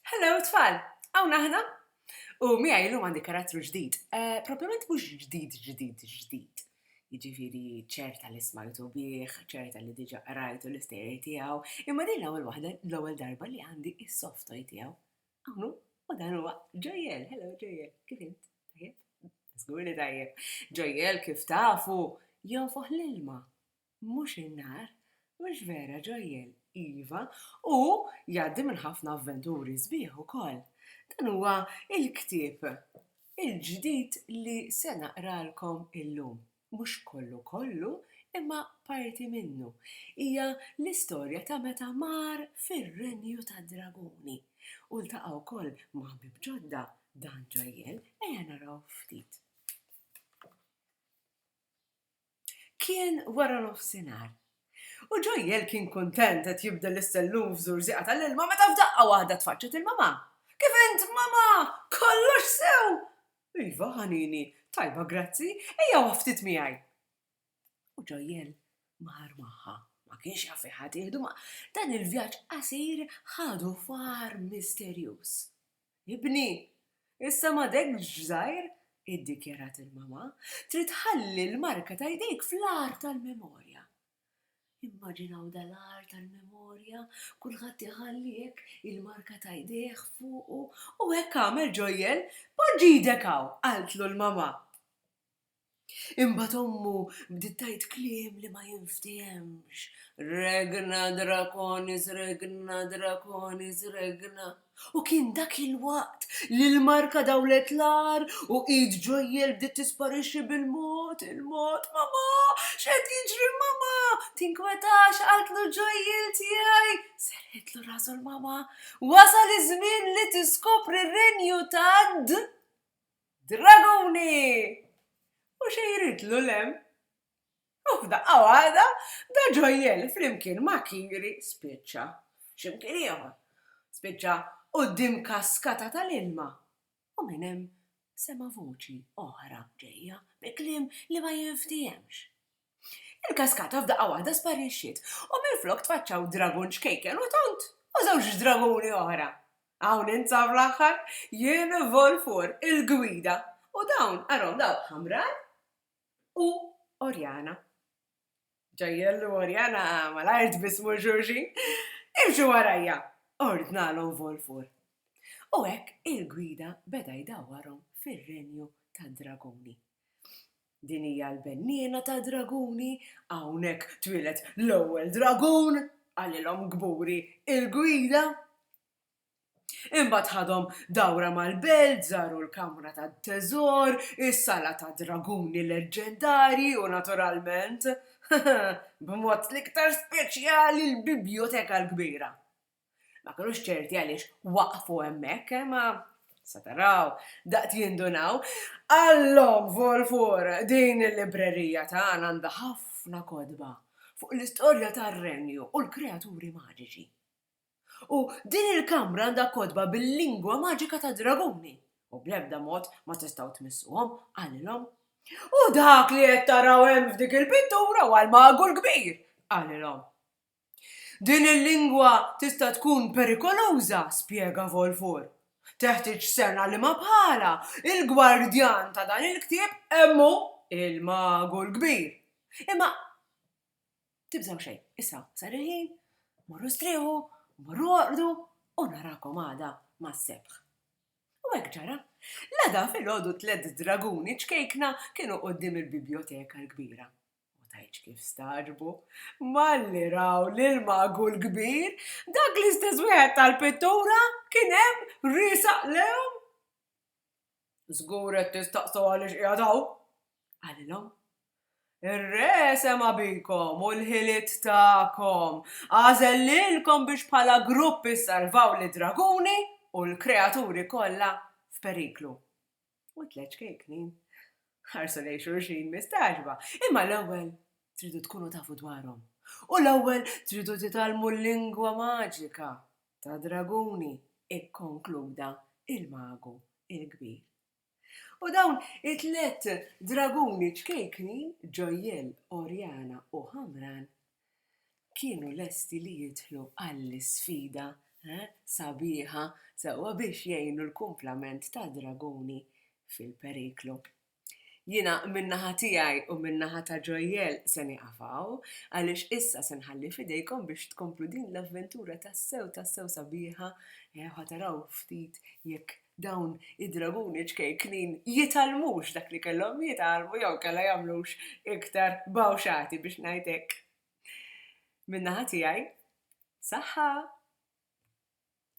Hello, tfal! Għawna ħna? U miegħi illum għandi karattru ġdid. Propjament mhux ġdid. Jiġifieri ċerta li smajtu bih, ċerta li diġà rajtu l-istejjer tiegħu, imma din l-ewwel waħda l-ewwel darba li għandi is-soft toy tiegħu. Hawn hu, u dan huwa Ġojjel. Hello Ġojjel, kif int? Tajjeb? Żgur li tajjeb. Ġojjel kif tafu jonfoħ l-ilma. Mhux in-nar, mhux vera Ġojjel. Iva, u jgħaddi minn ħafna avventuri sbieħ ukoll. Dan huwa il-ktieb il-ġdid li se naqralkom illum. Mhux kollu, imma parti minnu. Hija l-istorja ta' meta mar fir-renju tad-draguni. U ltaqgħu wkoll ma' ħbieb ġodda dan Ġojjel ejja naraw ftit. Kien wara nofsinhar. U Ġojjel kien kontent qed jibda l-istellum f'żurżieqa tal-ilma meta f'daqqa waħda tfaċċet il-mama. Kif int, mama? Kollox sew! Iva, ħanini, tajba grazzi, ejja ftit miegħi. U Ġojjel mar magħha, ma kienx jaf ħadd jieħdu ma dan il-vjaġġ qasir ħadu far misterjuż. Ibni, issa m'għadek żgħir, iddikjarat il-mama, trid tħalli l-marka ta' jdejk fl-art tal-memorja. Immaġinaw dal-art tal-memorja, kulħadd iħallik il-marka ta' jdejh fuqu u hekk għamel Ġojjel poġġi jdek hawn, qaltlu l-mama. Imbagħad ommu bdiet tgħid kliem li ma jinftehemx. Regna drakonis, regna drakonis, regna. U kien dak il-waqt li l-marka dawlet l-ar u id Ġojjel bdiet tisparixxi bil-mod, il-mod, mama, x'qed jiġri mama? Tinkwetax qaltlu Ġojjel tiegħi. Serħetlu rasu l-mama. Wasal iż-żmien li tiskopri r-renju tad-draguni. U xejritlu lem. U f'daqqa waħda da Ġojjel flimkien ma' Kiri spiċċa. X'imkien ieħor. Spiċċa quddiem kaskata tal-ilma. U minn hemm sema' voċi oħra ġejja bi kliem li ma jinftehemx. Il-kaskata f'daqqa waħda sparixxiet u minflok tfaċċaw dragun xkejken u tont u żewġ draguni oħra. Hawn insab l-aħħar jien Volfur il-gwida u dawn arhom dawn ħamran u Orjana. Ġojjel u Orjana mal-art bismu xulxin. Imxu warajja, ordnalhom Volfur. U hekk il-gwida beda jdawwarhom fir-renju tad-draguni. Din hija l-benniena tad-draguni, hawnhekk twilet l-ewwel dragun, għalilhom gburi il-gwida. Imbagħad ħadhom dawra mal-belt, żaru l-kamra tat-teżor, is-sala tad-draguni leġġendarji u naturalment b'mod l-iktar speċjali l-biblioteka l-kbira. Ma kinux ċerti għaliex waqfu hemmhekk, ma sa taraw daqt jindunaw. Allhom Volfur din il-librerija tagħna għandha ħafna kodba fuq l-istorja tar-renju u l-kreaturi maġiċi. U din il-kamra għandha kodba bil-lingwa maġika tad-draguni. U bl-ebda mod ma tistgħu tmissuhom għalilhom. U dak li qed taraw hemm f'dik il-pittura huwa l-magu l-kbir għalilhom. Din il-lingwa tista' tkun perikoluża, spjega Volfur. Teħtieġ sena li ma bħala il-gwardjan ta' dan il-ktieb hemmu il-magu l-kbir. Imma tibżgħu xejn, issa sar il-ħin, morru strieħu, morru oqrdu u narakom għada mas-sebħ. U hekk ġara, l-għada filgħodu 3 draguni ċkejkna kienu quddiem il-biblioteka l-kbira. U tgħidx kif staġbu, malli raw lill-magu l-kbir, dak l-istess wieħed tal-pittura kien hemm riesaq lehom. Żgur qed tistaqsu għaliex qiegħed hawn, għalilhom. Ir-re sema bikom u l-ħiliet tagħkom għażel lilkom biex bħala grupp issalvaw lid-draguni u l-kreaturi kollha f'periklu. U 3 ċkejknin ħarsu lejn xulxin mistaġba, imma l-ewwel tridu tkunu tafu dwarhom. U l-ewwel tridu titgħallmu l-lingwa maġika ta' draguni, ikkonkluda il-magu il-kbir. U dawn it-3 draguni ċkejkni, Ġojjel, Orjana u Ħamran, kienu lesti li jidħlu għall-isfida sabiħa sewwa biex jgħinu l-kumplament ta' draguni fil-periklu. Jiena min-naħa tiegħi u min-naħa ta' Ġojjel se nieqafaw għaliex issa se nħalli f'idejkom biex tkomplu din l-avventura tassew sabiħa ħataraw ftit jekk dawn id-draguni ċkejknin jitalmux dak li kellhom jitalmu jew kellha jagħmlux iktar bawxati biex ngħidlek. Min-naħa tiegħi, saħħa!